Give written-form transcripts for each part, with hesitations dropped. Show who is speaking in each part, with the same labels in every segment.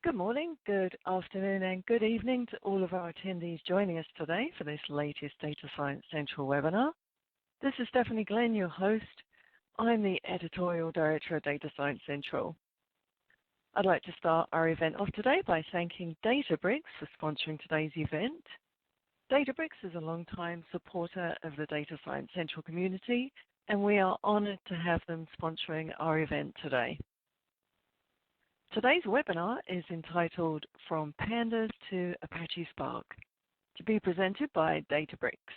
Speaker 1: Good morning, good afternoon, and good evening to all of our attendees joining us today for this latest Data Science Central webinar. This is Stephanie Glenn, your host. I'm the Editorial Director of Data Science Central. I'd like to start our event off today by thanking Databricks for sponsoring today's event. Databricks is a long-time supporter of the Data Science Central community, and we are honored to have them sponsoring our event today. Today's webinar is entitled From Pandas to Apache Spark, to be presented by Databricks.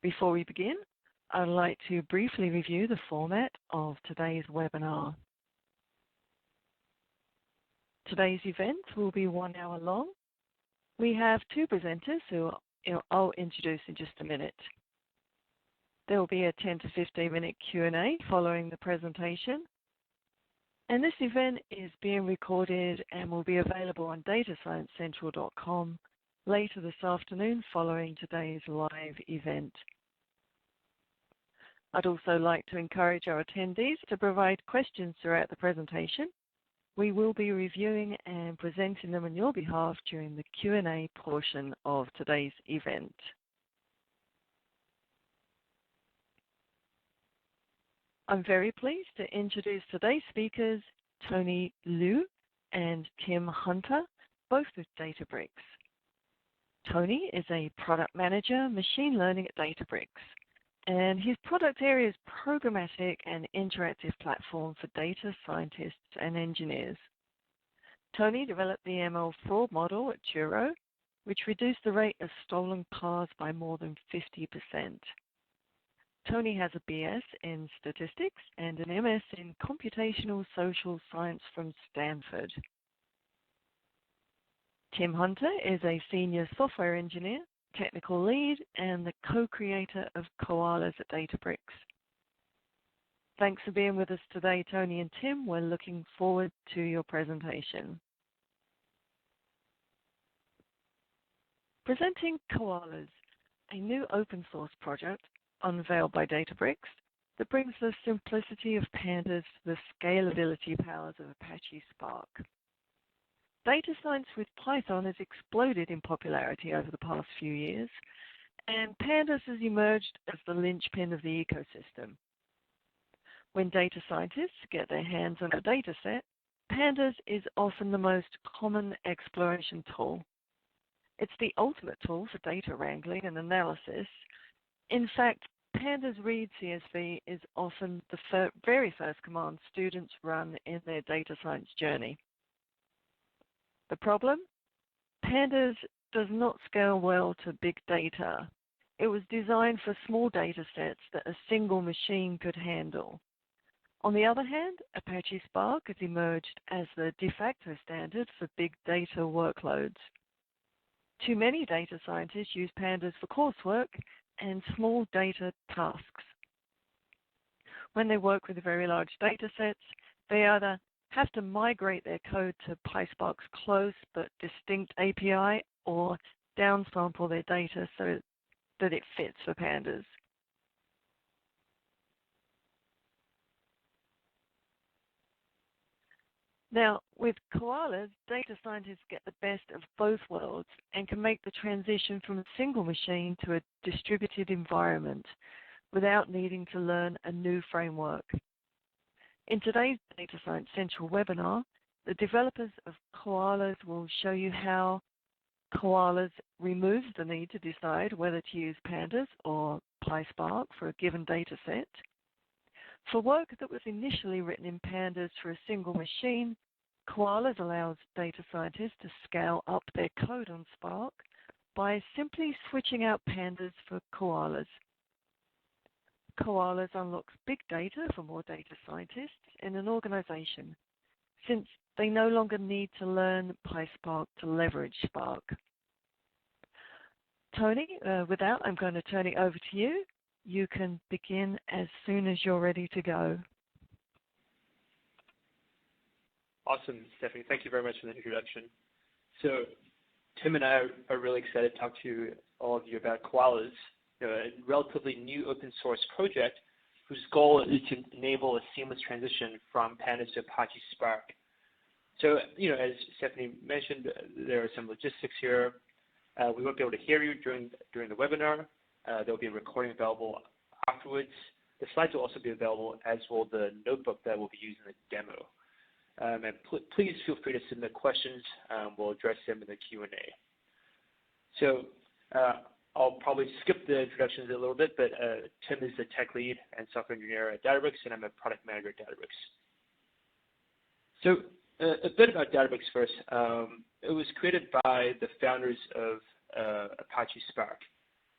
Speaker 1: Before we begin, I'd like to briefly review the format of today's webinar. Today's event will be 1 hour long. We have two presenters who I'll introduce in just a minute. There will be a 10 to 15 minute Q&A following the presentation. And this event is being recorded and will be available on datasciencecentral.com later this afternoon following today's live event. I'd also like to encourage our attendees to provide questions throughout the presentation. We will be reviewing and presenting them on your behalf during the Q&A portion of today's event. I'm very pleased to introduce today's speakers, Tony Liu and Tim Hunter, both with Databricks. Tony is a product manager, machine learning at Databricks, and his product area is programmatic and interactive platform for data scientists and engineers. Tony developed the ML fraud model at Turo, which reduced the rate of stolen cars by more than 50%. Tony has a BS in statistics and an MS in computational social science from Stanford. Tim Hunter is a senior software engineer, technical lead, and the co-creator of Koalas at Databricks. Thanks for being with us today, Tony and Tim. We're looking forward to your presentation. Presenting Koalas, a new open source project unveiled by Databricks that brings the simplicity of Pandas to the scalability powers of Apache Spark. Data science with Python has exploded in popularity over the past few years, and Pandas has emerged as the linchpin of the ecosystem. When data scientists get their hands on a data set, Pandas is often the most common exploration tool. It's the ultimate tool for data wrangling and analysis. In fact, Pandas read CSV is often the very first command students run in their data science journey. The problem? Pandas does not scale well to big data. It was designed for small data sets that a single machine could handle. On the other hand, Apache Spark has emerged as the de facto standard for big data workloads. Too many data scientists use Pandas for coursework and small data tasks. When they work with very large data sets, they either have to migrate their code to PySpark's close but distinct API or downsample their data so that it fits for Pandas. Now, with Koalas, data scientists get the best of both worlds and can make the transition from a single machine to a distributed environment without needing to learn a new framework. In today's Data Science Central webinar, the developers of Koalas will show you how Koalas removes the need to decide whether to use Pandas or PySpark for a given data set. For work that was initially written in Pandas for a single machine, Koalas allows data scientists to scale up their code on Spark by simply switching out Pandas for Koalas. Koalas unlocks big data for more data scientists in an organization, since they no longer need to learn PySpark to leverage Spark. Tony, with that, I'm going to turn it over to you. You can begin as soon as you're ready to go.
Speaker 2: Awesome, Stephanie. Thank you very much for the introduction. So Tim and I are really excited to talk to all of you about Koalas, a relatively new open source project whose goal is to enable a seamless transition from Pandas to Apache Spark. So, as Stephanie mentioned, there are some logistics here. We won't be able to hear you during the webinar. There will be a recording available afterwards. The slides will also be available, as will the notebook that we'll be using in the demo. And please feel free to submit questions. We'll address them in the Q&A. So I'll probably skip the introductions a little bit, but Tim is the tech lead and software engineer at Databricks, and I'm a product manager at Databricks. So a bit about Databricks first. It was created by the founders of Apache Spark.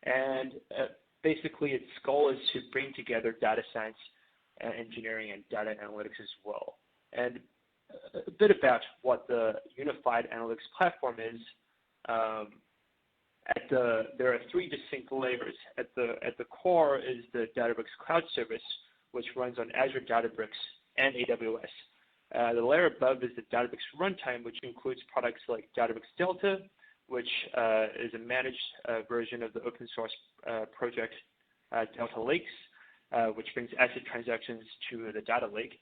Speaker 2: And basically, its goal is to bring together data science, engineering, and data analytics as well. And a bit about what the unified analytics platform is. There are three distinct layers. At the core is the Databricks Cloud Service, which runs on Azure, Databricks, and AWS. The layer above is the Databricks Runtime, which includes products like Databricks Delta, which is a managed version of the open source project Delta Lakes, which brings ACID transactions to the data lake.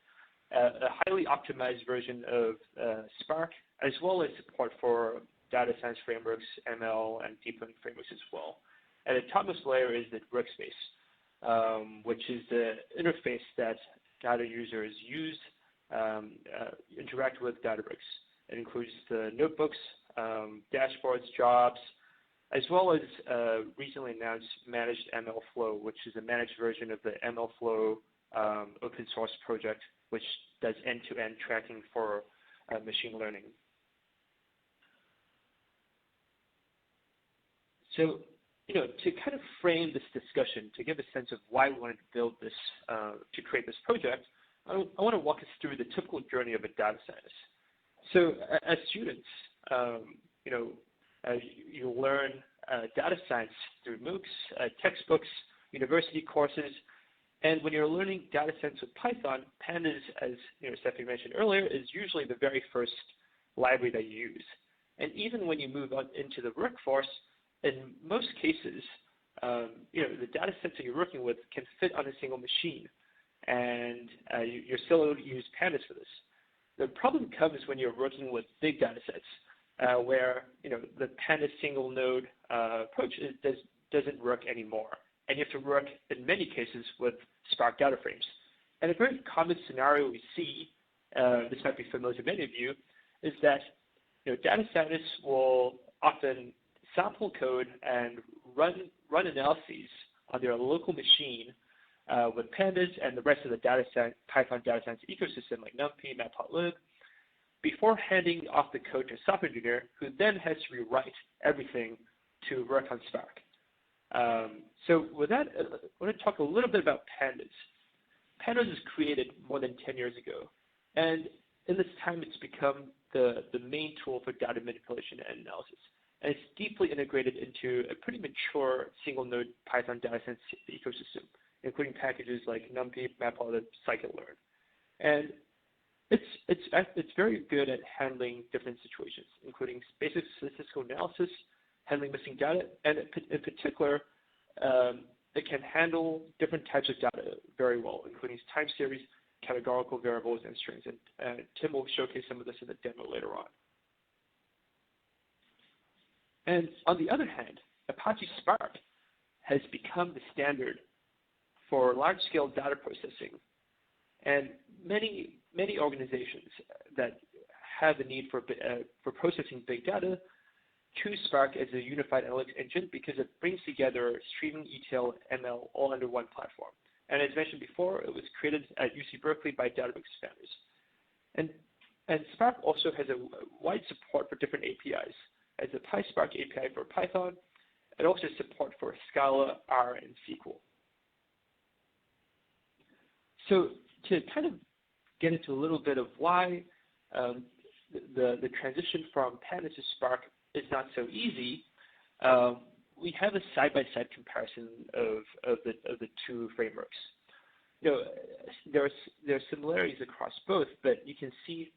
Speaker 2: A highly optimized version of Spark, as well as support for data science frameworks, ML, and deep learning frameworks as well. And the topmost layer is the workspace, which is the interface that data users use, interact with Databricks. It includes the notebooks, dashboards, jobs, as well as recently announced Managed ML Flow, which is a managed version of the ML Flow open source project, which does end-to-end tracking for machine learning. So, to kind of frame this discussion, to give a sense of why we wanted to build this, to create this project, I want to walk us through the typical journey of a data scientist. So, as students, you learn data science through MOOCs, textbooks, university courses, and when you're learning data science with Python, Pandas, as Stephanie mentioned earlier, is usually the very first library that you use. And even when you move on into the workforce, in most cases, the data sets that you're working with can fit on a single machine, and you're still able to use Pandas for this. The problem comes when you're working with big data sets, where the Pandas single node approach doesn't work anymore, and you have to work in many cases with Spark DataFrames. And a very common scenario we see, this might be familiar to many of you, is that data scientists will often sample code and run analyses on their local machine with Pandas and the rest of the Python data science ecosystem like NumPy, Matplotlib, before handing off the code to a software engineer who then has to rewrite everything to work on Spark. So with that, I want to talk a little bit about Pandas. Pandas was created more than 10 years ago, and in this time it's become the main tool for data manipulation and analysis. And it's deeply integrated into a pretty mature single-node Python data science ecosystem, including packages like NumPy, Matplotlib, scikit-learn. And it's very good at handling different situations, including basic statistical analysis, handling missing data, and in particular, it can handle different types of data very well, including time series, categorical variables, and strings. And Tim will showcase some of this in the demo later on. And on the other hand, Apache Spark has become the standard for large-scale data processing. And many organizations that have the need for processing big data choose Spark as a unified analytics engine because it brings together streaming, ETL, ML all under one platform. And as mentioned before, it was created at UC Berkeley by Databricks founders. And Spark also has a wide support for different APIs. As a PySpark API for Python, it also has support for Scala, R, and SQL. So to kind of get into a little bit of why the transition from Pandas to Spark is not so easy, we have a side-by-side comparison of the two frameworks. There are similarities across both, but you can see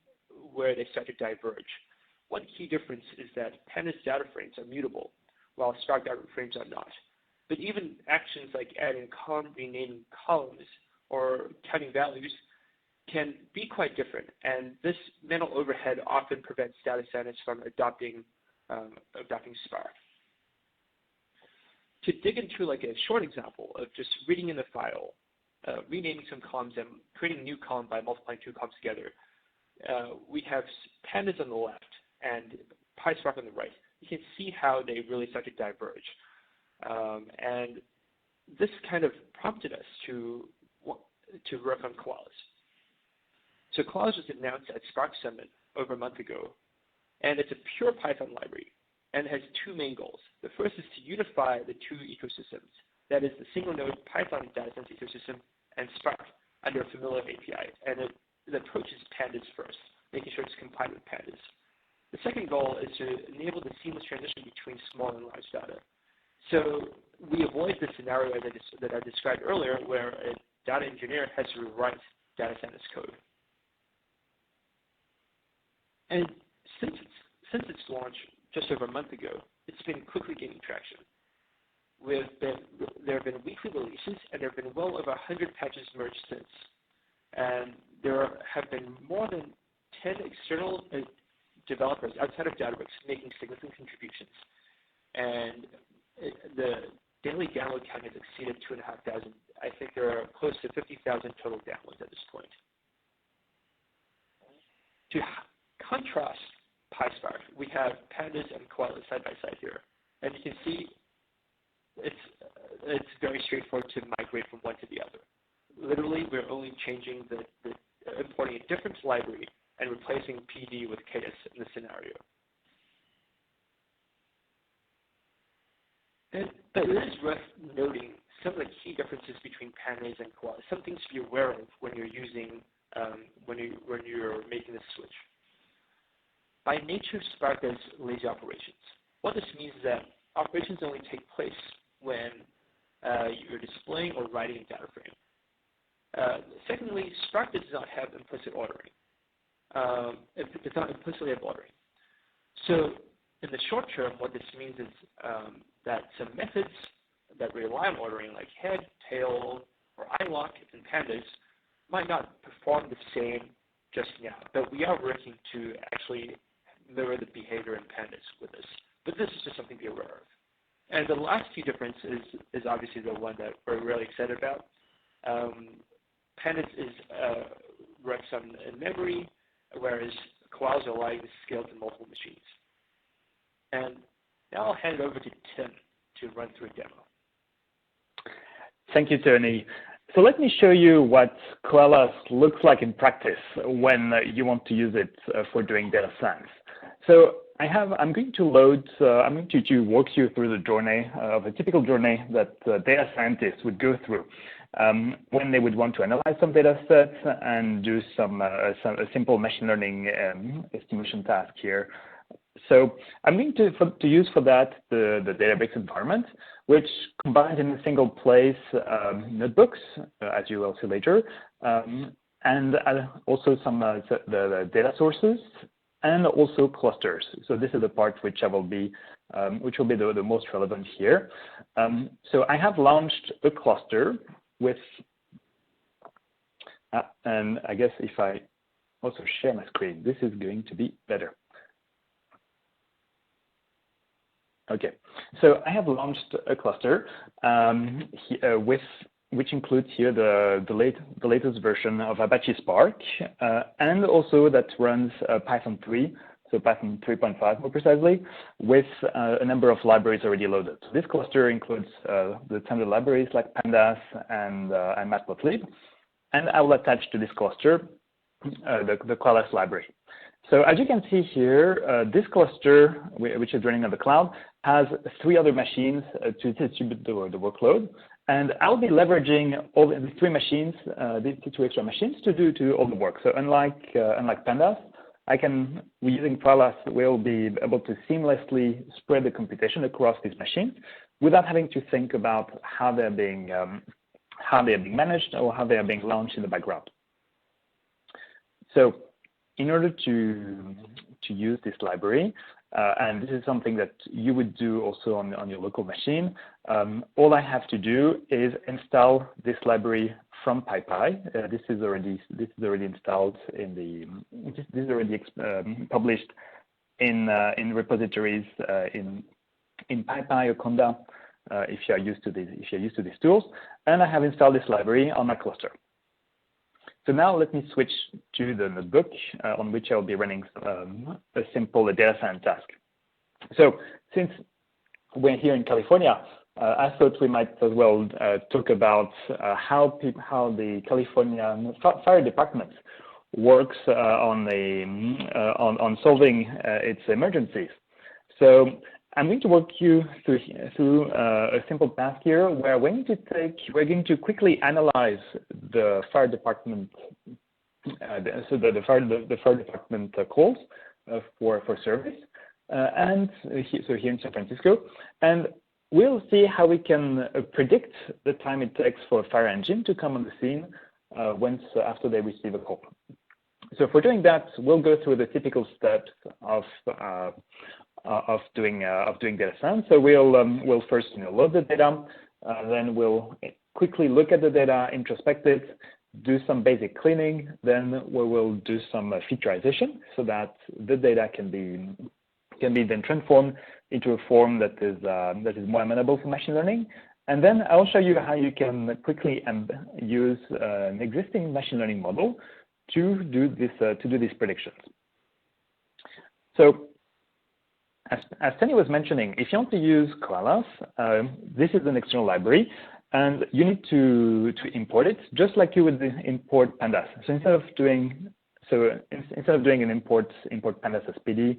Speaker 2: where they start to diverge. One key difference is that Pandas data frames are mutable, while Spark data frames are not. But even actions like adding column, renaming columns, or counting values can be quite different, and this mental overhead often prevents data scientists from adopting Spark. To dig into like a short example of just reading in the file, renaming some columns and creating a new column by multiplying two columns together, we have Pandas on the left and PySpark on the right. You can see how they really start to diverge. And this kind of prompted us to work on Koalas. So Koalas was announced at Spark Summit over a month ago, and it's a pure Python library, and it has two main goals. The first is to unify the two ecosystems, that is the single-node Python data science ecosystem and Spark under a familiar API, and it approaches Pandas first, making sure it's compliant with Pandas. The second goal is to enable the seamless transition between small and large data. So we avoid the scenario that I described earlier, where a data engineer has to rewrite data scientist code. And since its launch just over a month ago, it's been quickly gaining traction. There have been weekly releases, and there have been well over 100 patches merged since. And there have been more than 10 external developers outside of Databricks making significant contributions. And the daily download count has exceeded 2,500. I think there are close to 50,000 total downloads at this point. To contrast PySpark, we have Pandas and Koalas side by side here. And you can see it's very straightforward to migrate from one to the other. Literally, we're only changing importing a different library and replacing PD with KS in this scenario. But it is worth noting some of the key differences between Pandas and Koalas, some things to be aware of when you're using, when you're making this switch. By nature, Spark does lazy operations. What this means is that operations only take place when you're displaying or writing a DataFrame. Secondly, Spark does not have implicit ordering. It does not implicitly have ordering. So in the short term, what this means is that some methods that rely on ordering, like head, tail, or iLock in Pandas, might not perform the same just now. But we are working to actually mirror the behavior in Pandas with this. But this is just something to be aware of. And the last key difference is obviously the one that we're really excited about. Pandas works in memory, whereas Koalas are allowing to scale to multiple machines. And now I'll hand it over to Tim to run through a demo.
Speaker 3: Thank you, Tony. So let me show you what Koalas looks like in practice when you want to use it for doing data science. So I'm going to walk you through the journey of a typical journey that data scientists would go through when they would want to analyze some data sets and do a simple machine learning estimation task here. So I'm going to use for that the Databricks environment, which combines in a single place notebooks, as you will see later, and also some the data sources, and also clusters. So this is the part which will be the most relevant here. So I have launched a cluster with, and I guess if I also share my screen, this is going to be better. Okay, so I have launched a cluster which includes here the latest version of Apache Spark, and also that runs Python 3, so Python 3.5 more precisely, with a number of libraries already loaded. So this cluster includes the standard libraries like Pandas and Matplotlib, and I will attach to this cluster the Koalas library. So as you can see here, this cluster, which is running on the cloud, has 3 other machines to distribute the workload. And I'll be leveraging all the 3 machines, these 2 extra machines, to do all the work. So unlike Pandas, using Koalas, we'll be able to seamlessly spread the computation across these machines without having to think about how they're being managed or how they are being launched in the background. So in order to use this library, and this is something that you would do also on your local machine. All I have to do is install this library from PyPy. This is already installed in the. This is already published in repositories in PyPy or Conda if you are used to these tools. And I have installed this library on my cluster. So now let me switch to the notebook on which I'll be running a simple data science task. So since we're here in California, I thought we might as well talk about how the California Fire Department works on solving its emergencies. So I'm going to walk you through a simple task here where we're going to quickly analyze the fire department, the fire department calls for service, and so here in San Francisco, and we'll see how we can predict the time it takes for a fire engine to come on the scene after they receive a call. So for doing that, we'll go through the typical steps of doing data science. So we'll first load the data, then we'll quickly look at the data, introspect it, do some basic cleaning, then we will do some featureization so that the data can be then transformed into a form that is more amenable for machine learning. And then I'll show you how you can quickly use an existing machine learning model to do these predictions. So as Tony was mentioning, if you want to use Koalas, this is an external library, and you need to import it just like you would import Pandas. So instead of doing an import Pandas as PD,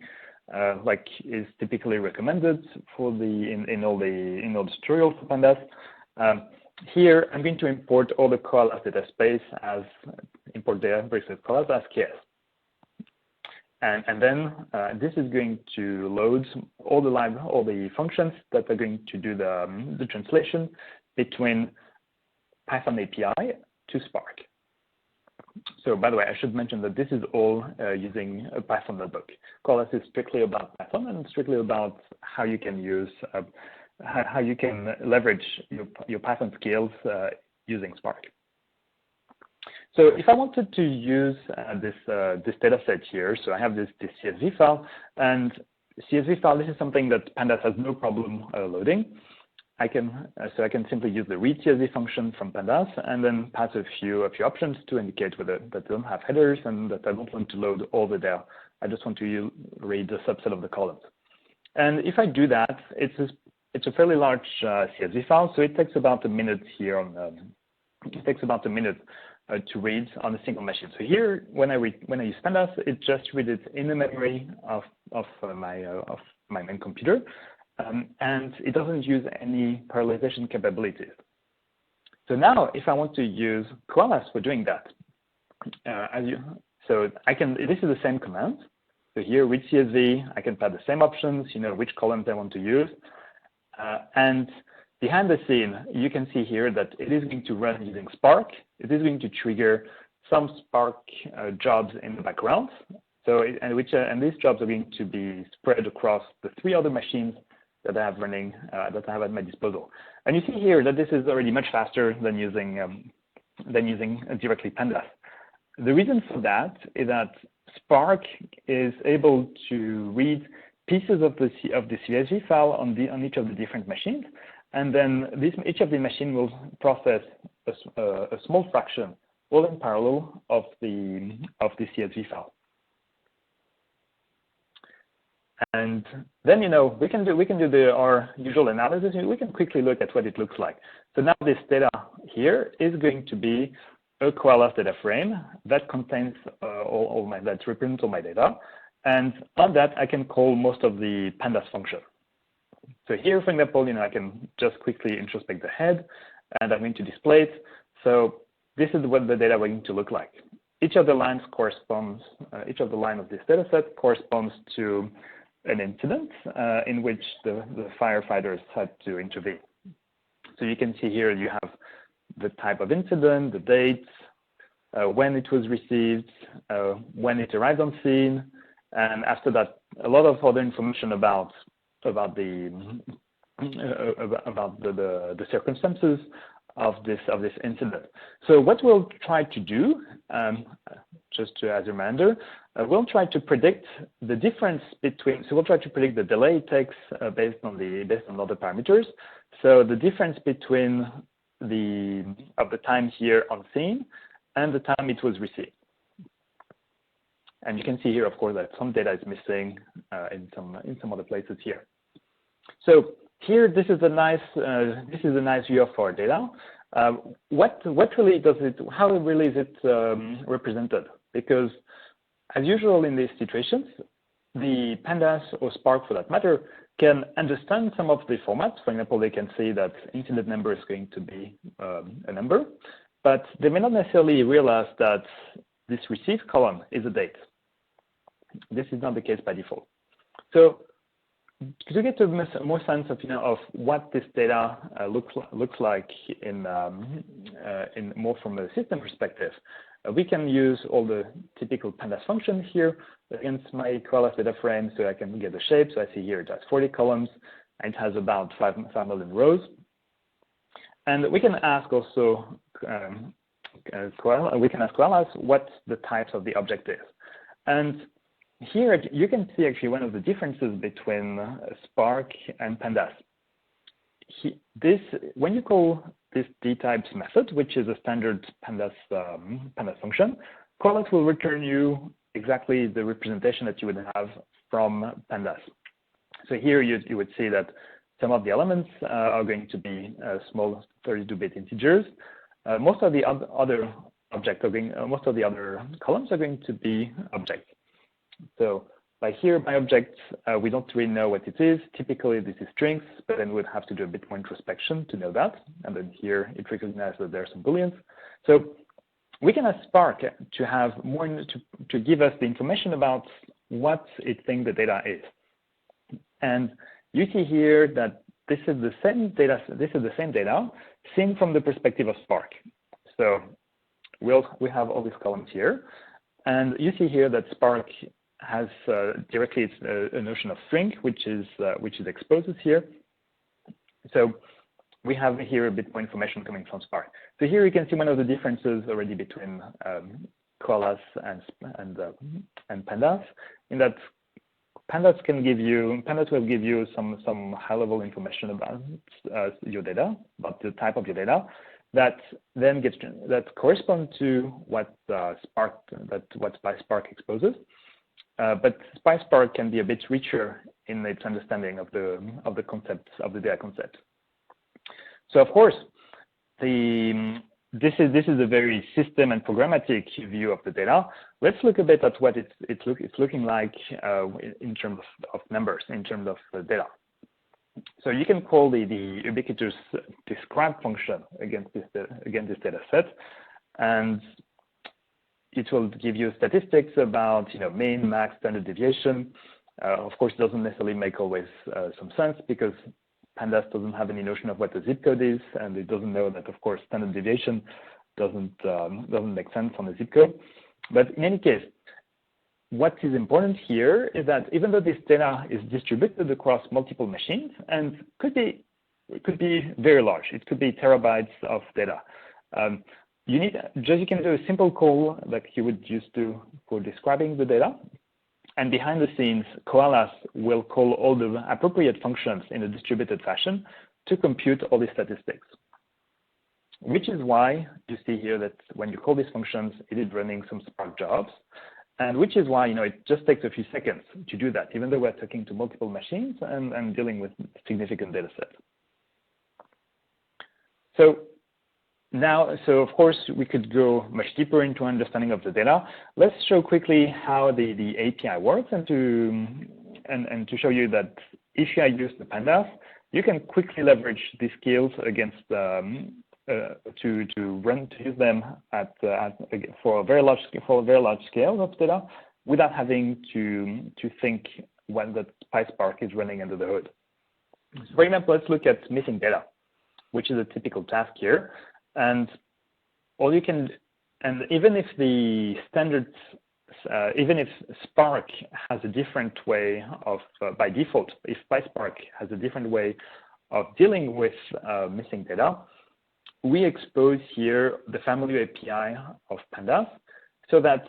Speaker 3: like is typically recommended for in all the tutorials for Pandas, here I'm going to import all the Koalas data space as import Databricks with Koalas as KS. And then this is going to load all the functions that are going to do the translation between Python API to Spark. So by the way, I should mention that this is all using a Python notebook. Koalas is strictly about Python and strictly about how you can leverage your Python skills using Spark. So if I wanted to use this data set here, so I have this CSV file, and CSV file, this is something that Pandas has no problem loading. I can simply use the read CSV function from Pandas and then pass a few options to indicate whether that don't have headers and that I don't want to load all the data. I just want to read a subset of the columns. And if I do that, it's a fairly large CSV file, so it takes about a minute here to read on a single machine. So here, when I use Pandas, it just reads it in the memory of my main computer, and it doesn't use any parallelization capabilities. So now, if I want to use Koalas for doing that, this is the same command. So here, read CSV, I can pass the same options, which columns I want to use, and behind the scene, you can see here that it is going to run using Spark. It is going to trigger some Spark jobs in the background. So, and these jobs are going to be spread across the 3 other machines that I have running, that I have at my disposal. And you see here that this is already much faster than using directly Pandas. The reason for that is that Spark is able to read pieces of the CSV file on each of the different machines. And then each of the machines will process a small fraction, all in parallel, of the CSV file. And then we can do our usual analysis. We can quickly look at what it looks like. So now this data here is going to be a Koalas data frame that contains that represents all my data, and on that I can call most of the Pandas functions. So here, for example, I can just quickly introspect the head, and I'm going to display it. So this is what the data is going to look like. Each of the lines corresponds, each of the line of this data set corresponds to an incident in which the firefighters had to intervene. So you can see here you have the type of incident, the date, when it was received, when it arrived on scene, And after that, a lot of other information about the circumstances of this incident. So what we'll try to do, just as a reminder, we'll try to predict the difference between. So we'll try to predict the delay it takes based on other parameters. So the difference between the time here on scene and the time it was received. And you can see here, of course, that some data is missing in some other places here. So here, this is a nice view of our data. What really does it? How really is it represented? Because as usual in these situations, the Pandas or Spark, for that matter, can understand some of the formats. For example, they can say that incident number is going to be a number, but they may not necessarily realize that this received column is a date. This is not the case by default. So to get a more sense of of what this data looks like in more from a system perspective, we can use all the typical Pandas functions here against my Koalas data frame, so I can get the shape. So I see here it has 40 columns and it has about 5 million rows. And we can ask also Koalas what the types of the object is. And here you can see actually one of the differences between Spark and Pandas. When you call this dtypes method, which is a standard Pandas function, Koalas will return you exactly the representation that you would have from Pandas. So here you would see that some of the elements are going to be small 32-bit integers. Most of the other columns are going to be objects. So by objects, we don't really know what it is. Typically, this is strings, but then we'd have to do a bit more introspection to know that. And then here, it recognizes that there are some booleans. So we can ask Spark to have more to give us the information about what it thinks the data is. And you see here that this is the same data. This is the same data seen from the perspective of Spark. So we have all these columns here, and you see here that Spark has directly a notion of string, which is exposed here. So we have here a bit more information coming from Spark. So here you can see one of the differences already between Koalas and Pandas, in that Pandas will give you some high-level information about your data, about the type of your data, that then correspond to what PySpark exposes. But PySpark can be a bit richer in its understanding of the concepts of the data concept. So of course, this is a very system and programmatic view of the data. Let's look a bit at what it's looking like in terms of numbers, in terms of the data. So you can call the ubiquitous describe function against this data set, and it will give you statistics about mean, max, standard deviation. Of course, it doesn't necessarily make always some sense, because Pandas doesn't have any notion of what the zip code is, and it doesn't know that, of course, standard deviation doesn't make sense on the zip code. But in any case, what is important here is that even though this data is distributed across multiple machines and it could be very large, it could be terabytes of data. You can do a simple call like you would use for describing the data. And behind the scenes, Koalas will call all the appropriate functions in a distributed fashion to compute all these statistics. Which is why you see here that when you call these functions, it is running some Spark jobs. And which is why it just takes a few seconds to do that, even though we're talking to multiple machines and dealing with significant data sets. So of course, we could go much deeper into understanding of the data. Let's show quickly how the API works, and to show you that if you use the Pandas, you can quickly leverage these skills against to use them for a very large scale of data without having to think when the PySpark is running under the hood. So for example, let's look at missing data, which is a typical task here. And even if the even if Spark has a different way of, by default, if PySpark has a different way of dealing with missing data, we expose here the family API of Pandas so that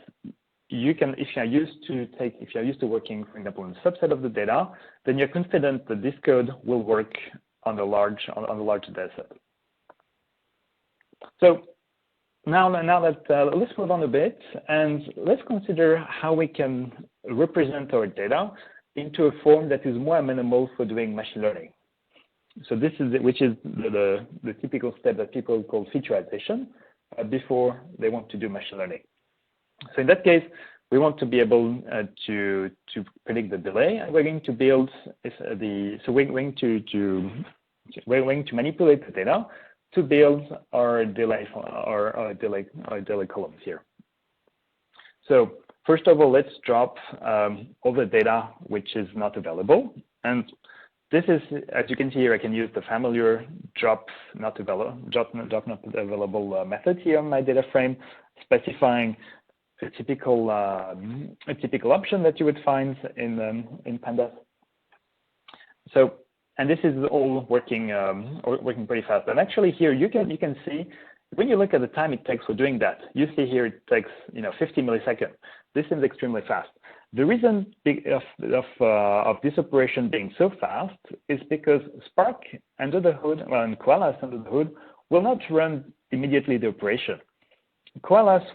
Speaker 3: you can, if you're used to working, for example, in a subset of the data, then you're confident that this code will work on the large data set. So now that let's move on a bit and let's consider how we can represent our data into a form that is more amenable for doing machine learning. So this is which is the typical step that people call featureization before they want to do machine learning. So in that case, we want to be able to predict the delay, and we're going to build we're going to manipulate the data to build our delay columns here. So first of all, let's drop all the data which is not available. And this is, as you can see here, I can use the familiar drop not available method here on my data frame, specifying a typical option that you would find in Pandas. So, and this is all working pretty fast. And actually here you can see when you look at the time it takes for doing that, you see here it takes 50 milliseconds. This is extremely fast. The reason of this operation being so fast is because Spark under the hood, and Koalas under the hood will not run immediately the operation. Koalas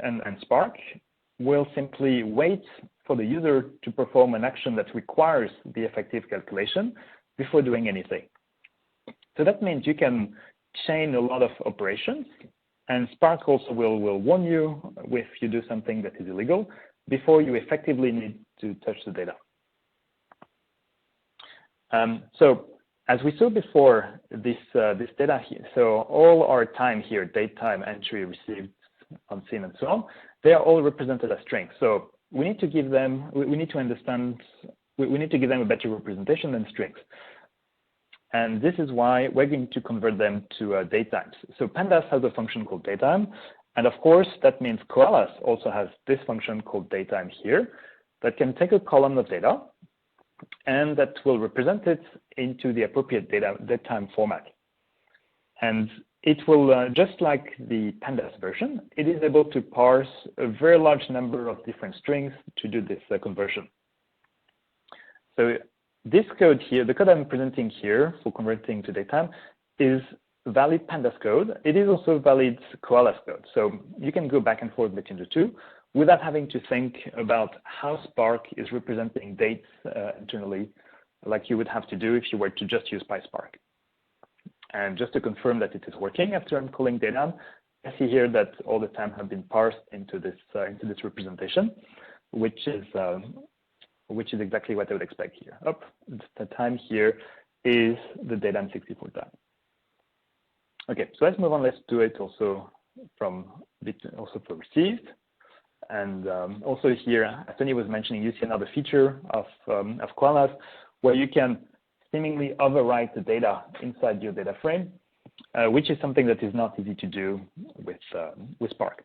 Speaker 3: and Spark will simply wait for the user to perform an action that requires the effective calculation before doing anything. So that means you can chain a lot of operations, and Spark also will warn you if you do something that is illegal before you effectively need to touch the data. So as we saw before, this data here, so all our time here, date time, entry, received, unseen, and so on, they are all represented as strings. So we need to give them, we need to understand, we need to give them a better representation than strings. And this is why we're going to convert them to date times. So Pandas has a function called datetime. And of course, that means Koalas also has this function called datetime here that can take a column of data and that will represent it into the appropriate datetime format. And it will, just like the Pandas version, it is able to parse a very large number of different strings to do this conversion. So this code here, the code I'm presenting here for converting to datetime is valid Pandas code. It is also valid Koalas code. So you can go back and forth between the two without having to think about how Spark is representing dates internally, like you would have to do if you were to just use PySpark. And just to confirm that it is working after I'm calling datetime, I see here that all the time have been parsed into this representation, which is exactly what I would expect here. The time here is the datetime 64 time. Okay, so let's move on. Let's do it also for received. And also here, as Tony was mentioning, you see another feature of Koalas where you can seemingly overwrite the data inside your data frame, which is something that is not easy to do with Spark.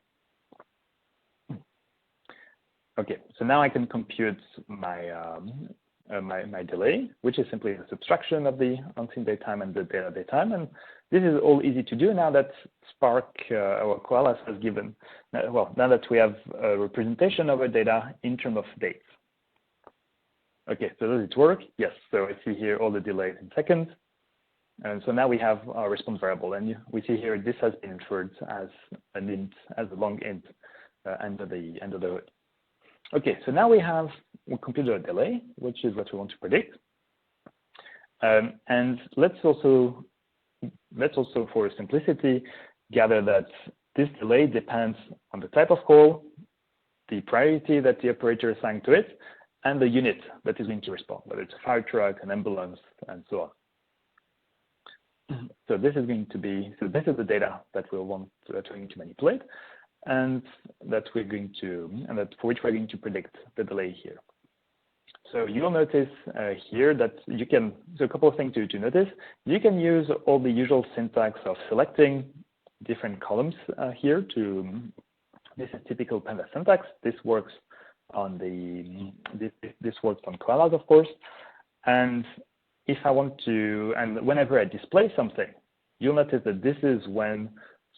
Speaker 3: Okay, so now I can compute my my delay, which is simply the subtraction of the unseen datetime and the data datetime. And this is all easy to do now that Spark or Koalas has given, well, now that we have a representation of our data in terms of dates. Okay, so does it work? Yes, so I see here all the delays in seconds. And so now we have our response variable, and we see here this has been inferred as an int, as a long int under the hood. Okay, so now we computed a delay, which is what we want to predict. And let's also, for simplicity, gather that this delay depends on the type of call, the priority that the operator assigned to it, and the unit that is going to respond, whether it's a fire truck, an ambulance, and so on. So this is going to be, so this is the data that we're going to manipulate, and that we're going to, for which we're going to predict the delay here. So you'll notice here that you can, so a couple of things to notice. You can use all the usual syntax of selecting different columns here to, this is typical Pandas syntax. This works on this works on Koalas, of course. And if I want to, and whenever I display something, you'll notice that this is when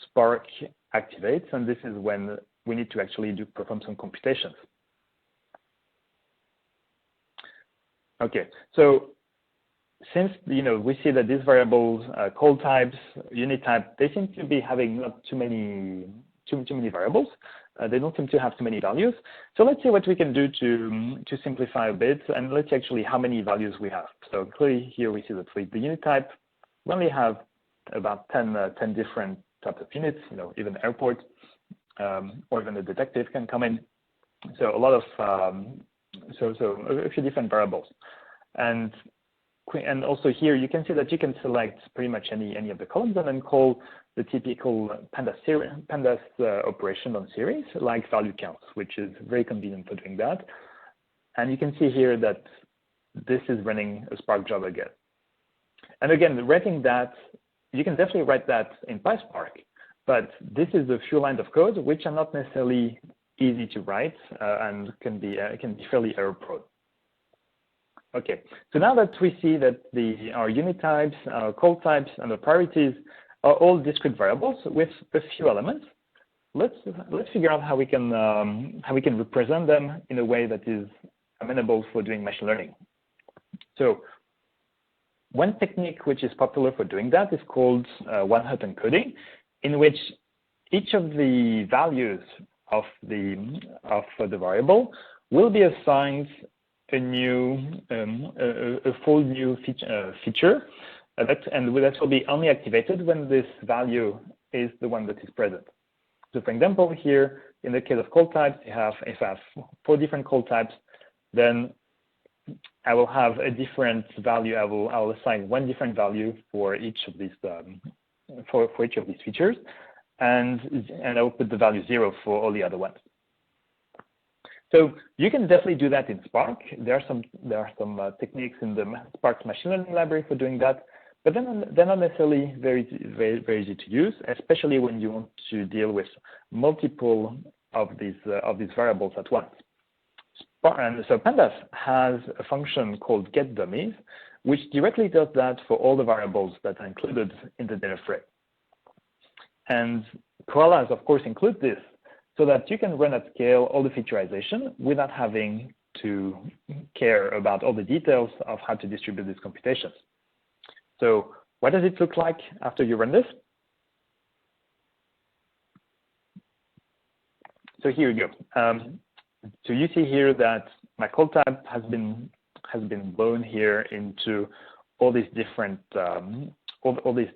Speaker 3: Spark activates, and this is when we need to actually perform some computations. Okay, so since we see that these variables, call types, unit type, they seem to be having not too many variables. They don't seem to have too many values. So let's see what we can do to simplify a bit, and let's see actually how many values we have. So clearly here we see that for the unit type, we only have about 10 different types of units. Even airport or even a detective can come in. So a lot of so a few different variables, and also here you can see that you can select pretty much any of the columns and then call the typical Pandas operation on series, like value counts, which is very convenient for doing that. And you can see here that this is running a Spark job again. And again, writing that, you can definitely write that in PySpark, but this is a few lines of code which are not necessarily easy to write and can be fairly error-prone. Okay, so now that we see that our unit types, our call types, and the priorities are all discrete variables with a few elements, let's figure out how we can represent them in a way that is amenable for doing machine learning. So one technique which is popular for doing that is called one-hot encoding, in which each of the values of the variable will be assigned a full new feature, that will be only activated when this value is the one that is present. So for example, here in the case of call types, if I have 4 different call types, then I will have a different value. I will assign one different value for each of these for each of these features, and I will put the value 0 for all the other ones. So you can definitely do that in Spark. There are some techniques in the Spark machine learning library for doing that, but they're not necessarily very easy to use, especially when you want to deal with multiple of these variables at once. And so Pandas has a function called getDummies, which directly does that for all the variables that are included in the DataFrame. And Koalas, of course, include this so that you can run at scale all the featureization without having to care about all the details of how to distribute these computations. So what does it look like after you run this? So here you go. So you see here that my call type has been blown here into all these different all these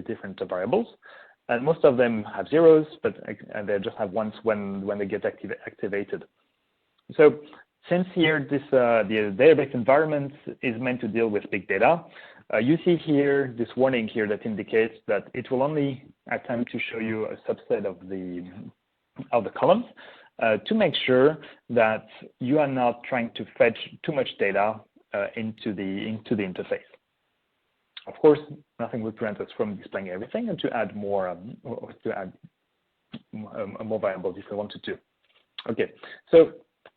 Speaker 3: different variables, and most of them have zeros, but they just have ones when they get activated. So since here the Databricks environment is meant to deal with big data, you see here this warning here that indicates that it will only attempt to show you a subset of the columns to make sure that you are not trying to fetch too much data into the interface. Of course, nothing will prevent us from displaying everything and to add more more variables if we wanted to. Okay, so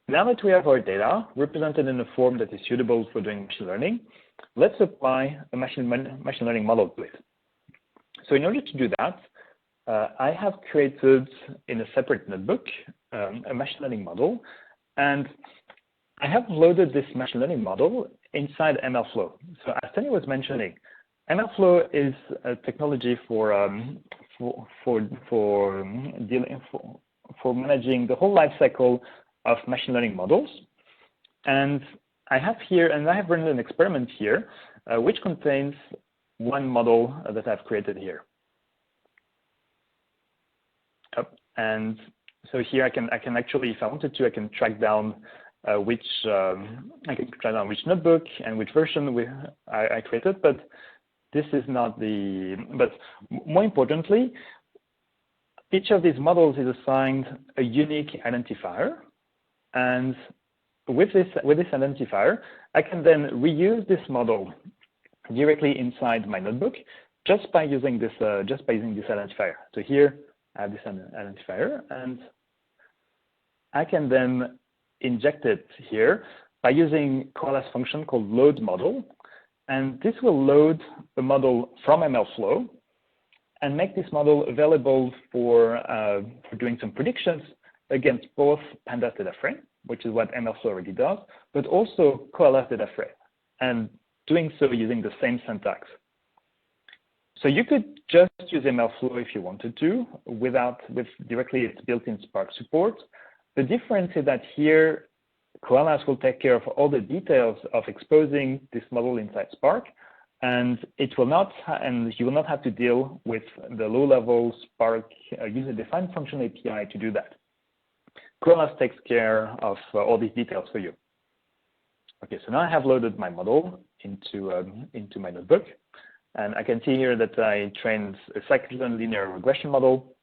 Speaker 3: now that we have our data represented in a form that is suitable for doing machine learning, let's apply a machine learning model to it. So in order to do that, I have created in a separate notebook a machine learning model, and I have loaded this machine learning model inside MLflow. So as Tony was mentioning, MLflow is a technology for managing the whole life cycle of machine learning models. And I have run an experiment here, which contains one model that I've created here. And so here I can actually, if I wanted to, I can track down which notebook and which version I created, but this is not but more importantly, each of these models is assigned a unique identifier, and with this identifier, I can then reuse this model directly inside my notebook just by using this identifier. So here I have this identifier, and I can then inject it here by using Koalas function called load model. And this will load the model from MLflow and make this model available for doing some predictions against both Pandas DataFrame, which is what MLflow already does, but also Koalas DataFrame, and doing so using the same syntax. So you could just use MLflow if you wanted to, with directly its built-in Spark support. The difference is that here, Koalas will take care of all the details of exposing this model inside Spark, and you will not have to deal with the low-level Spark user-defined function API to do that. Koalas takes care of all these details for you. Okay, so now I have loaded my model into my notebook, and I can see here that I trained a scikit-learn linear regression model.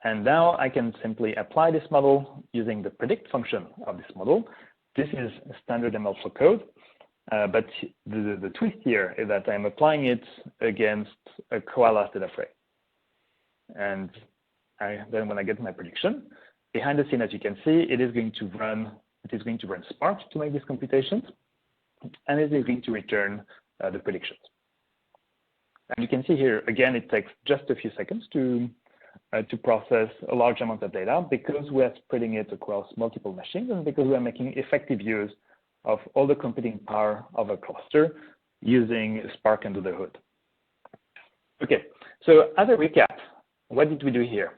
Speaker 3: And now I can simply apply this model using the predict function of this model. This is standard MLflow code, but the twist here is that I'm applying it against a Koalas DataFrame. And then when I get my prediction, behind the scene, as you can see, it is going to run Spark to make these computations, and it is going to return the predictions. And you can see here, again, it takes just a few seconds to process a large amount of data because we are spreading it across multiple machines and because we are making effective use of all the computing power of a cluster using Spark under the hood. Okay, so as a recap, what did we do here?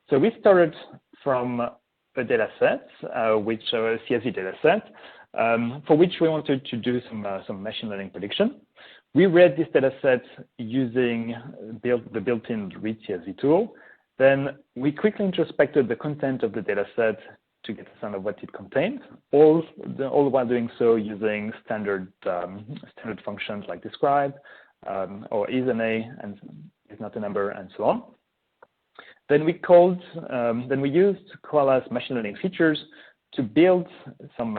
Speaker 3: So we started from a data set, which a CSV data set, for which we wanted to do some machine learning prediction. We read this data set using the built-in read CSV tool. Then we quickly introspected the content of the data set to get a sense of what it contained, all while doing so using standard functions like describe or is an A and is not a number and so on. Then we used Koalas machine learning features to build some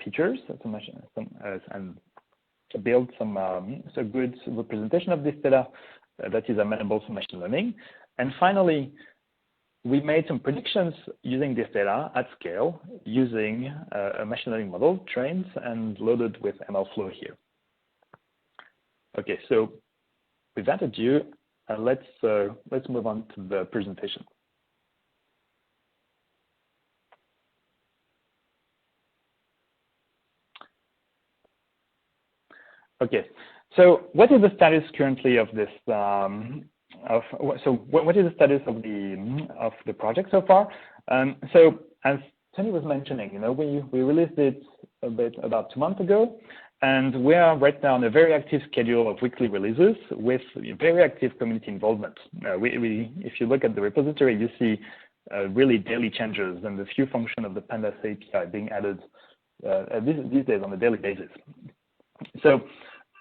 Speaker 3: features and to build some good representation of this data that is amenable to machine learning. And finally, we made some predictions using this data at scale using a machine learning model trained and loaded with MLflow here. Okay, so with that ado, let's move on to the presentation. Okay, so what is the status currently of this? What is the status of the project so far? So as Tony was mentioning, we released it about 2 months ago, and we are right now on a very active schedule of weekly releases with very active community involvement. If you look at the repository, you see really daily changes and the few functions of the Pandas API being added these days on a daily basis. So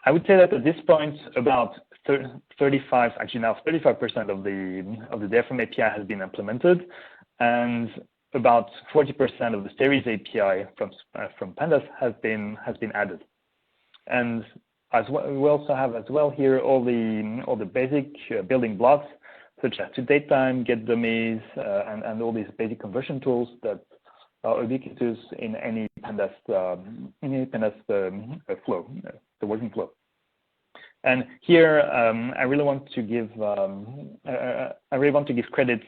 Speaker 3: I would say that at this point, about 35% of the DataFrame API has been implemented, and about 40% of the series API from Pandas has been added. And as well, we also have as well here all the basic building blocks such as to-date-time, get dummies, and all these basic conversion tools that are ubiquitous in any Pandas flow, the working flow. And here, I really want to give credit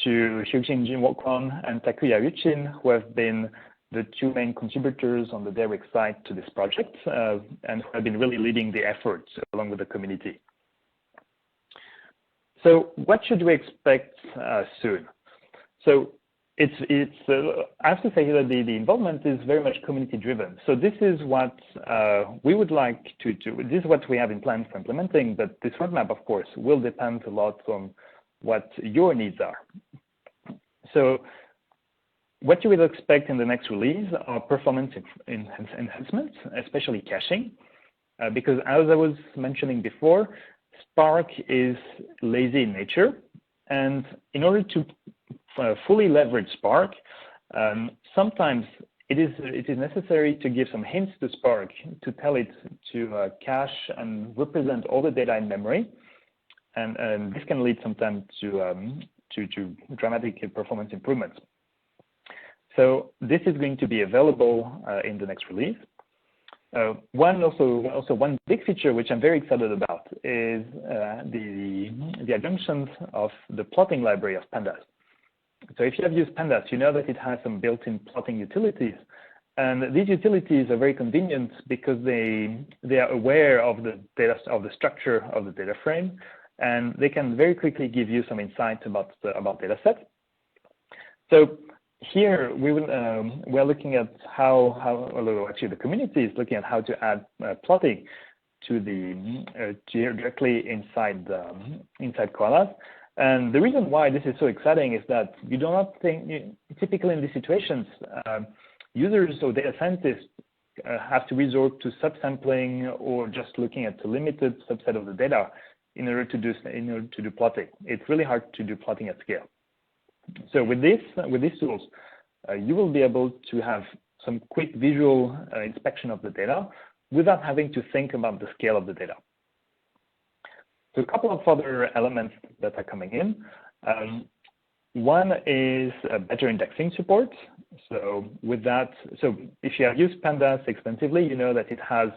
Speaker 3: to Hyojin Jinwokwon and Takuya Uchin, who have been the 2 main contributors on the Databricks side to this project, and who have been really leading the efforts along with the community. So what should we expect soon? So I have to say that the involvement is very much community driven. So this is what we would like to do. This is what we have in plan for implementing, but this roadmap, of course, will depend a lot on what your needs are. So what you will expect in the next release are performance enhancements, especially caching, because as I was mentioning before, Spark is lazy in nature, and in order to fully leverage Spark, sometimes it is necessary to give some hints to Spark to tell it to cache and represent all the data in memory, and this can lead sometimes to to dramatic performance improvements. So this is going to be available in the next release. One big feature which I'm very excited about is the adjunctions of the plotting library of Pandas. So if you have used Pandas, you know that it has some built-in plotting utilities. And these utilities are very convenient because they are aware of the structure of the data frame, and they can very quickly give you some insight about data set. So here we're looking at actually the community is looking at how to add plotting to directly inside Koalas. And the reason why this is so exciting is that you do not think, typically in these situations, users or data scientists have to resort to subsampling or just looking at a limited subset of the data in order to do plotting. It's really hard to do plotting at scale. So with these tools, you will be able to have some quick visual inspection of the data without having to think about the scale of the data. So a couple of other elements that are coming in. One is better indexing support. So with that, if you have used Pandas extensively, you know that it has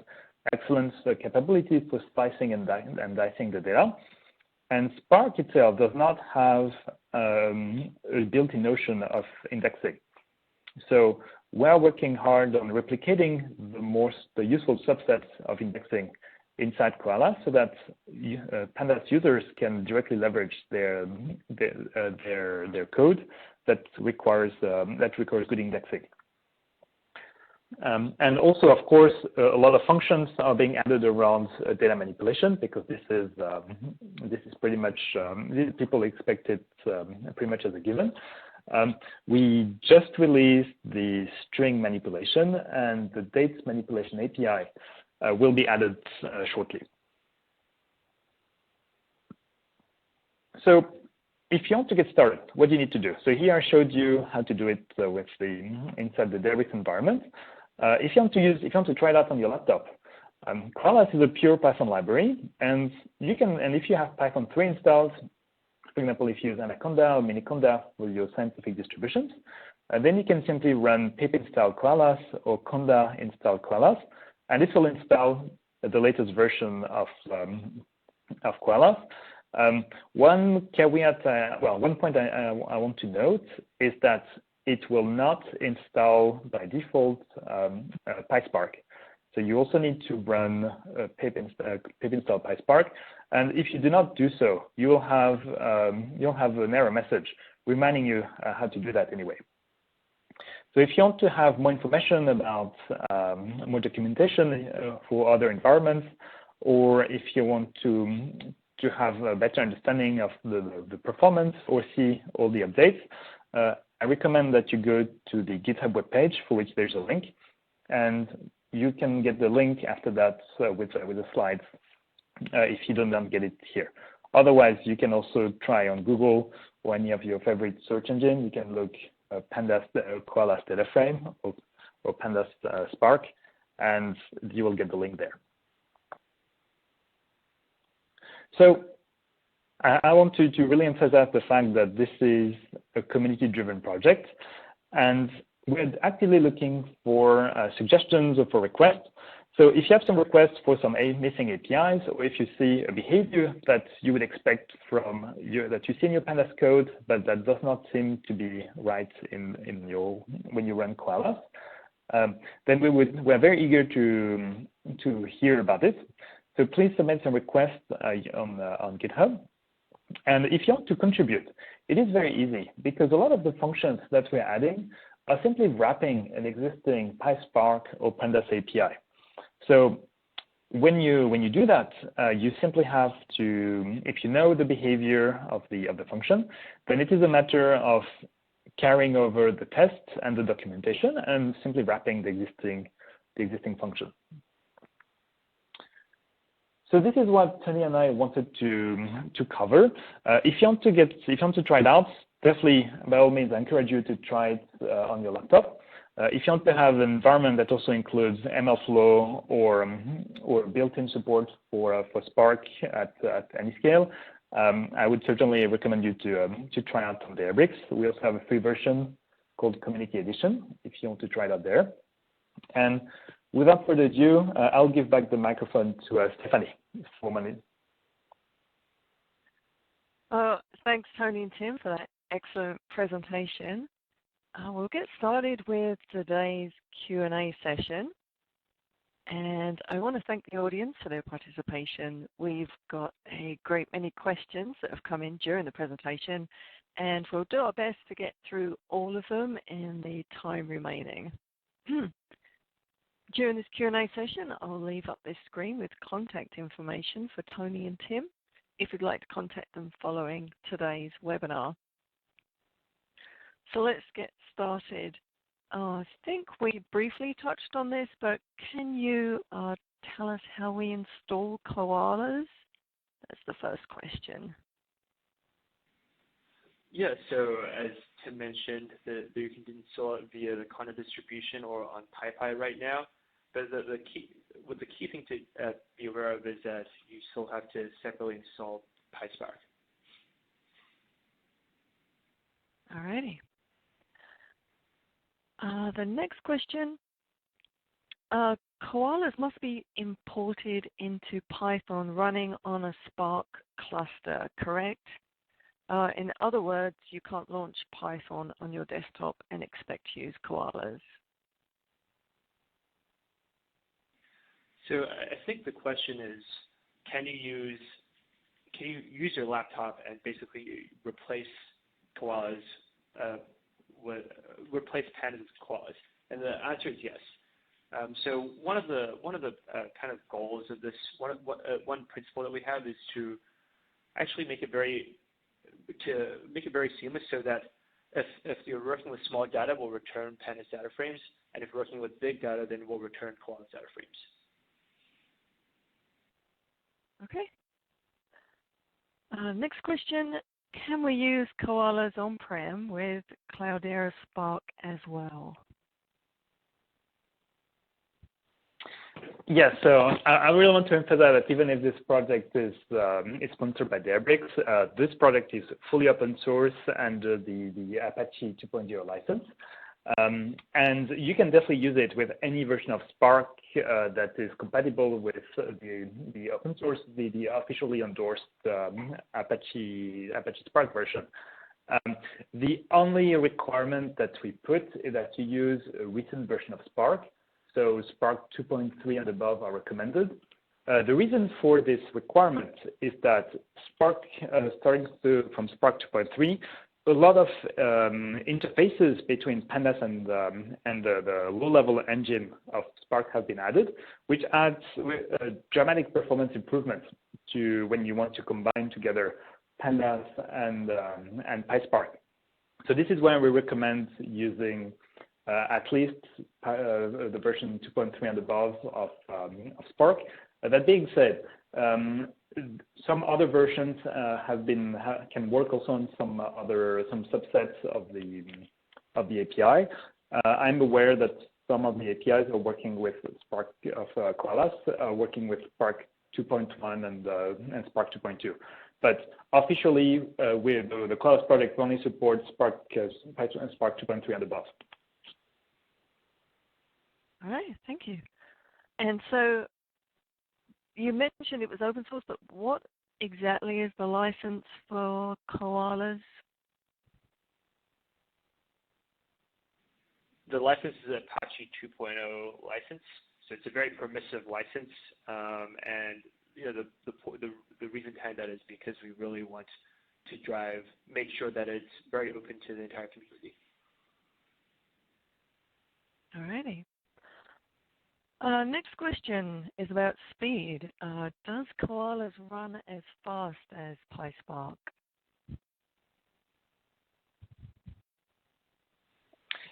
Speaker 3: excellent capabilities for slicing and dicing the data. And Spark itself does not have a built-in notion of indexing. So we're working hard on replicating the useful subsets of indexing inside Koalas so that Pandas users can directly leverage their code that requires good indexing. And also, of course, a lot of functions are being added around data manipulation because this is pretty much people expect it pretty much as a given. We just released the string manipulation, and the dates manipulation API will be added shortly. So if you want to get started, what do you need to do? So here I showed you how to do it inside the Databricks environment. If you want to try it out on your laptop, Koalas is a pure Python library, and if you have Python 3 installed, for example, if you use Anaconda or Miniconda with your scientific distributions, then you can simply run pip install Koalas or conda install Koalas, and this will install the latest version of Koalas. One caveat, one point I want to note is that it will not install by default PySpark. So you also need to run pip install PySpark. And if you do not do so, you'll have an error message reminding you how to do that anyway. So if you want to have more information about more documentation for other environments, or if you want to have a better understanding of the performance or see all the updates, I recommend that you go to the GitHub webpage, for which there's a link, and you can get the link after that with the slides if you don't get it here. Otherwise, you can also try on Google or any of your favorite search engine. You can look Pandas Koalas DataFrame or Pandas Spark, and you will get the link there. So I want to really emphasize the fact that this is a community-driven project, and we're actively looking for suggestions or for requests. So if you have some requests for some missing APIs, or if you see a behavior that you would expect that you see in your Pandas code, but that does not seem to be right when you run Koalas, then we're very eager to hear about it. So please submit some requests on GitHub. And if you want to contribute, it is very easy because a lot of the functions that we're adding are simply wrapping an existing PySpark or Pandas API. So when you do that, you simply have to, if you know the behavior of the function, then it is a matter of carrying over the test and the documentation and simply wrapping the existing function. So this is what Tony and I wanted to cover. If you want to try it out, definitely, by all means, I encourage you to try it on your laptop. If you want to have an environment that also includes MLflow or built-in support for Spark at any scale, I would certainly recommend you to try out on Databricks. We also have a free version called Community Edition if you want to try it out there. And without further ado, I'll give back the microphone to Stephanie for a minute.
Speaker 1: Thanks, Tony and Tim, for that excellent presentation. We'll get started with today's Q&A session. And I want to thank the audience for their participation. We've got a great many questions that have come in during the presentation, and we'll do our best to get through all of them in the time remaining. During this Q&A session, I'll leave up this screen with contact information for Tony and Tim if you'd like to contact them following today's webinar. So let's get started. I think we briefly touched on this, but can you tell us how we install Koalas? That's the first question.
Speaker 2: Yeah, so as Tim mentioned, you can install it via the Conda distribution or on PyPy right now. But the key thing to be aware of is that you still have to separately install PySpark.
Speaker 1: All righty. The next question, Koalas must be imported into Python running on a Spark cluster, correct? In other words, you can't launch Python on your desktop and expect to use Koalas.
Speaker 2: So I think the question is, can you use your laptop and basically replace Koalas, replace Pandas with Koalas? And the answer is yes. So one of the kind of goals of this, one principle that we have is to actually make it very seamless, so that if you're working with small data, we'll return Pandas data frames, and if you're working with big data, then we'll return Koalas data frames.
Speaker 1: Okay. Next question, can we use Koalas on-prem with Cloudera Spark as well?
Speaker 3: Yeah, so I really want to emphasize that even if this project is sponsored by Databricks, this project is fully open source under the Apache 2.0 license. And you can definitely use it with any version of Spark that is compatible with the open source, the officially endorsed Apache Spark version. The only requirement that we put is that you use a recent version of Spark. So Spark 2.3 and above are recommended. The reason for this requirement is that Spark, starting from Spark 2.3, a lot of interfaces between Pandas and the low-level engine of Spark have been added, which adds a dramatic performance improvement to when you want to combine together Pandas and PySpark. So this is why we recommend using at least the version 2.3 and above of Spark. That being said, some other versions can work also on some subsets of the API. I'm aware that some of the APIs are working with Spark of Koalas, working with Spark 2.1 and Spark 2.2. But officially, with the Koalas project only supports Spark 2.3 and above.
Speaker 1: All right, thank you. And so you mentioned it was open source, but what exactly is the license for Koalas?
Speaker 2: The license is an Apache 2.0 license, so it's a very permissive license. And you know, the reason behind that is because we really want to make sure that it's very open to the entire community.
Speaker 1: All righty. Next question is about speed. Does Koalas run as fast as PySpark?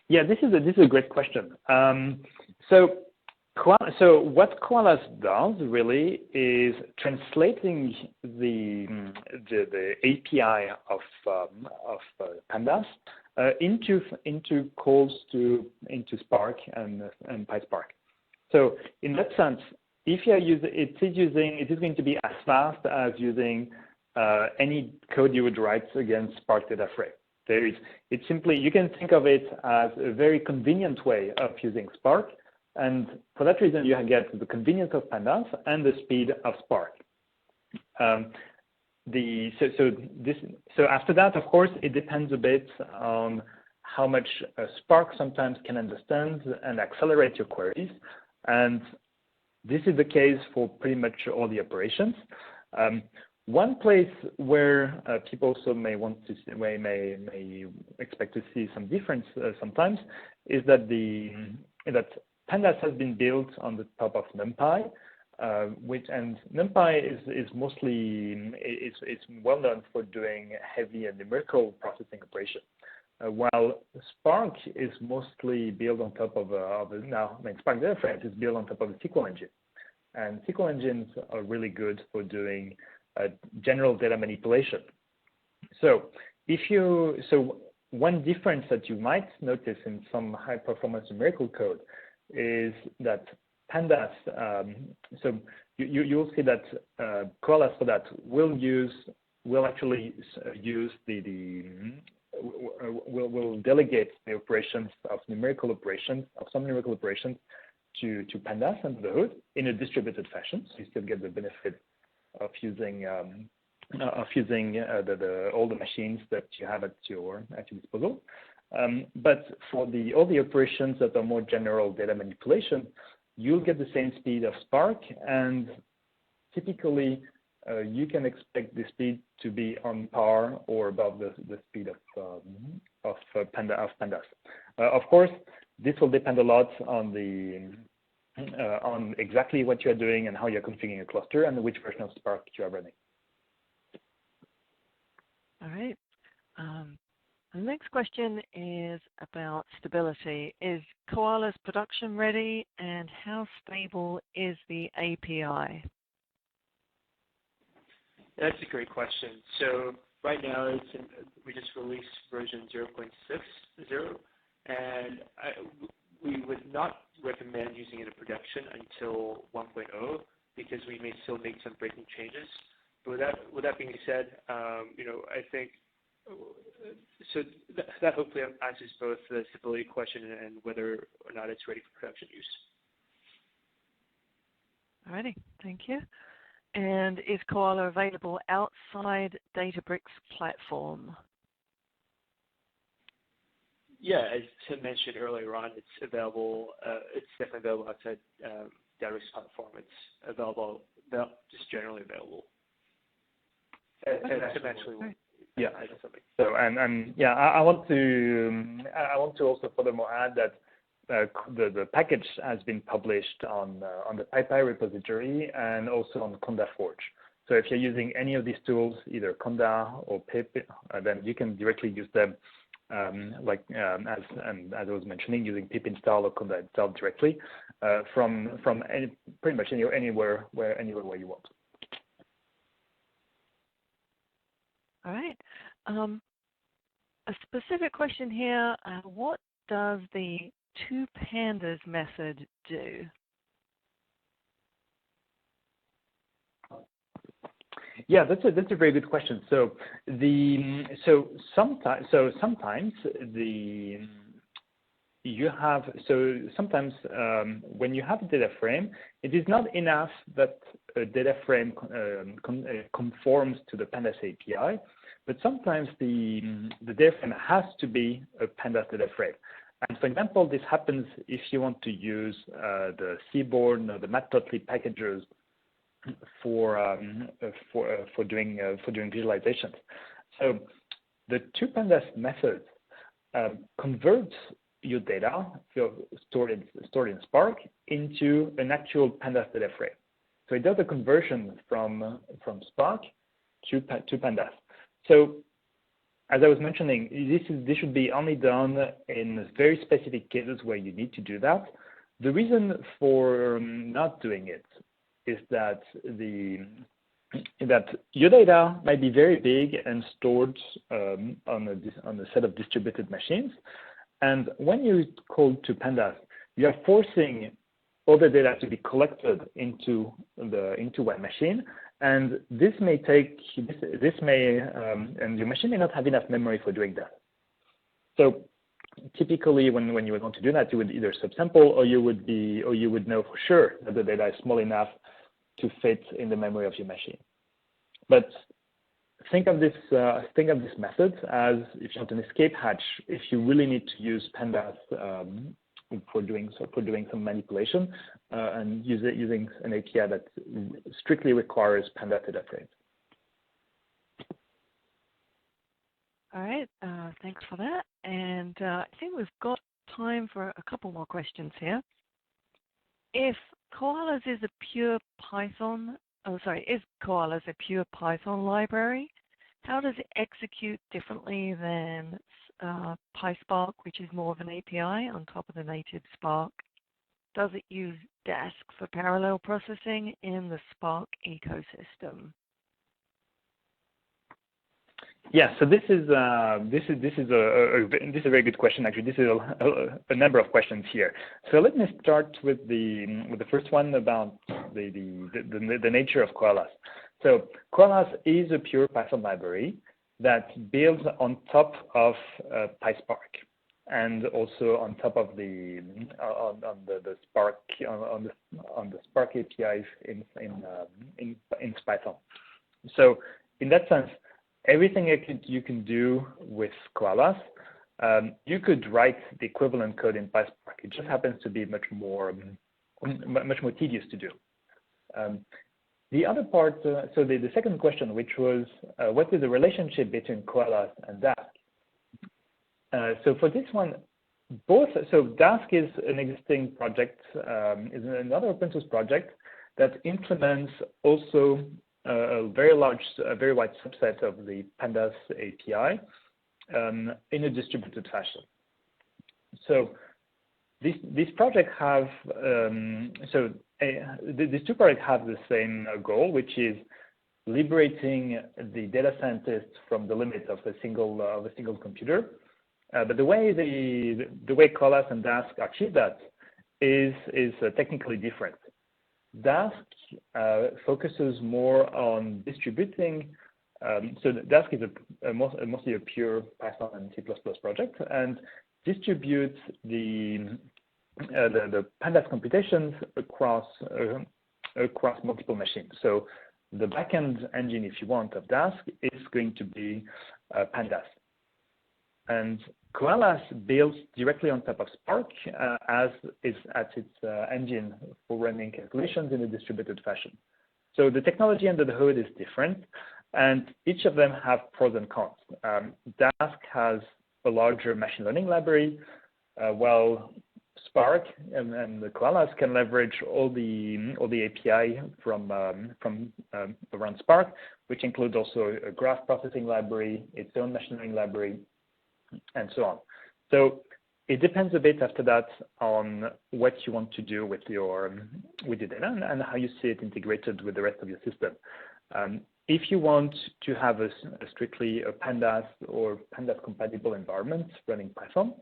Speaker 3: Yeah, this is a great question. So what Koalas does really is translating the API of Pandas into calls into Spark and PySpark. So in that sense, if you use it is going to be as fast as using any code you would write against Spark DataFrame. It's simply, you can think of it as a very convenient way of using Spark. And for that reason, you get the convenience of Pandas and the speed of Spark. So after that, of course, it depends a bit on how much Spark sometimes can understand and accelerate your queries. And this is the case for pretty much all the operations. One place where people also may want to see, may expect to see some difference sometimes is that that Pandas has been built on the top of NumPy, and NumPy is mostly well known for doing heavy and numerical processing operations, while Spark is mostly built on top of Spark DataFrame is built on top of a SQL engine, and SQL engines are really good for doing general data manipulation. So one difference that you might notice in some high performance numerical code is that Pandas, so you'll see that Koalas for that will actually use will delegate the operations of some numerical operations to Pandas under the hood in a distributed fashion. So you still get the benefit of using all the machines that you have at your disposal. But for all the operations that are more general data manipulation, you'll get the same speed of Spark, and typically you can expect the speed to be on par or above the speed of Pandas. Of course, this will depend a lot on exactly what you're doing and how you're configuring a cluster and which version of Spark you are running.
Speaker 1: All right. The next question is about stability. Is Koalas production ready, and how stable is the API?
Speaker 2: That's a great question. So right now, we just released version 0.60, and we would not recommend using it in production until 1.0 because we may still make some breaking changes. But with that being said, I think so that hopefully answers both the stability question and whether or not it's ready for production use.
Speaker 1: All righty, thank you. And is Koala available outside Databricks platform?
Speaker 2: Yeah, as Tim mentioned earlier on, it's available. It's definitely available outside Databricks platform. It's available, just generally available.
Speaker 3: Yeah. So and yeah, I want to also furthermore add that the package has been published on the PyPy repository and also on Conda Forge. So if you're using any of these tools, either Conda or Pip, then you can directly use them, as I was mentioning, using Pip install or Conda install directly from pretty much anywhere where you want.
Speaker 1: All right. A specific question here. What does the toPandas method do?
Speaker 3: Yeah, that's a very good question. So sometimes when you have a data frame, it is not enough that a data frame conforms to the Pandas API, but sometimes the data frame has to be a Pandas data frame. And for example, this happens if you want to use the Seaborn or the Matplotlib packages for doing visualizations. So the toPandas method converts your data stored in Spark into an actual Pandas data frame. So it does a conversion from Spark to Pandas. So as I was mentioning, this should be only done in very specific cases where you need to do that. The reason for not doing it is that your data might be very big and stored on a set of distributed machines. And when you call to Pandas, you are forcing all the data to be collected into one machine, And this may take, and your machine may not have enough memory for doing that. So typically when you would want to do that, you would either subsample or you would know for sure that the data is small enough to fit in the memory of your machine. But think of this method as if you want an escape hatch, if you really need to use Pandas for doing some manipulation and using an API that strictly requires Pandas data frames.
Speaker 1: All right, thanks for that. And I think we've got time for a couple more questions here. If Koalas is a pure Python, is Koalas a pure Python library? How does it execute differently than PySpark, which is more of an API on top of the native Spark? Does it use Dask for parallel processing in the Spark ecosystem?
Speaker 3: Yeah, so this is a very good question. Actually, this is a number of questions here. So let me start with the first one about the nature of Koalas. So Koalas is a pure Python library that builds on top of PySpark and also on top of the Spark on the Spark APIs in Python. So in that sense, everything you can do with Koalas, you could write the equivalent code in PySpark. It just happens to be much more tedious to do. The other part, so the second question, which was, what is the relationship between Koalas and Dask? So for this one, so Dask is an existing project, is another open source project that implements also a very wide subset of the Pandas API in a distributed fashion. So these projects have these two projects have the same goal, which is liberating the data scientists from the limits of a single computer. But the way Koalas and Dask achieve that is technically different. Dask focuses more on distributing. So Dask is mostly a pure Python and C++ project, and distributes the Pandas computations across multiple machines. So the backend engine, if you want, of Dask is going to be Pandas. And Koalas builds directly on top of Spark as is at its engine for running calculations in a distributed fashion. So the technology under the hood is different, and each of them have pros and cons. Dask has a larger machine learning library, while Spark and the Koalas can leverage all the API from around Spark, which includes also a graph processing library, its own machine learning library, and so on. So it depends a bit after that on what you want to do with your data and how you see it integrated with the rest of your system. If you want to have a strictly a Pandas or Pandas compatible environment running Python,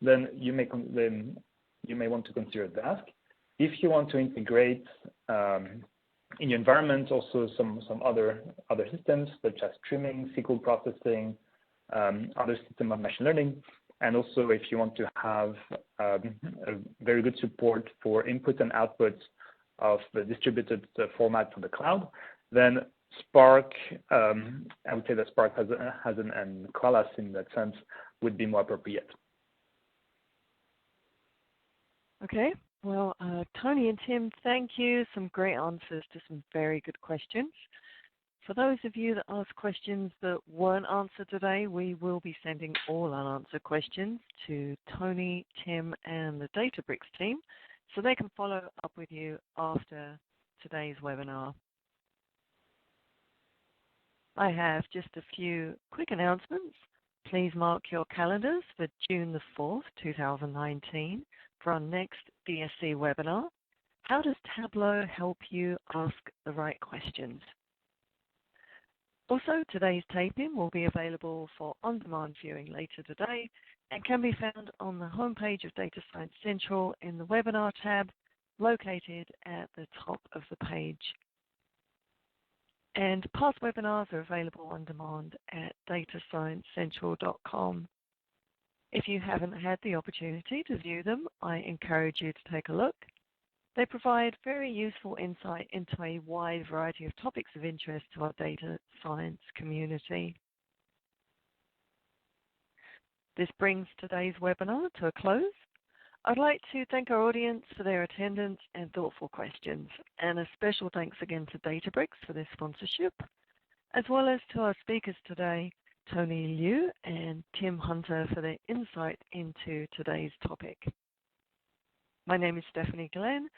Speaker 3: then you may want to consider Dask. If you want to integrate in your environment also some other systems such as streaming, SQL processing, other system of machine learning, and also if you want to have a very good support for input and output of the distributed format from the cloud, then Spark, I would say that Spark has and Koalas in that sense would be more appropriate.
Speaker 1: Okay, well, Tony and Tim, thank you. Some great answers to some very good questions. For those of you that asked questions that weren't answered today, we will be sending all unanswered questions to Tony, Tim, and the Databricks team, so they can follow up with you after today's webinar. I have just a few quick announcements. Please mark your calendars for June the 4th, 2019, for our next DSC webinar. How does Tableau help you ask the right questions? Also, today's taping will be available for on-demand viewing later today and can be found on the homepage of Data Science Central in the Webinar tab, located at the top of the page. And past webinars are available on demand at datasciencecentral.com. If you haven't had the opportunity to view them, I encourage you to take a look. They provide very useful insight into a wide variety of topics of interest to our data science community. This brings today's webinar to a close. I'd like to thank our audience for their attendance and thoughtful questions, and a special thanks again to Databricks for their sponsorship, as well as to our speakers today, Tony Liu and Tim Hunter, for their insight into today's topic. My name is Stephanie Glenn,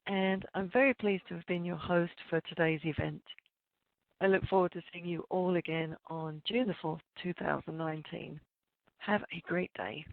Speaker 1: and I'm very pleased to have been your host for today's event. I look forward to seeing you all again on June the 4th, 2019. Have a great day.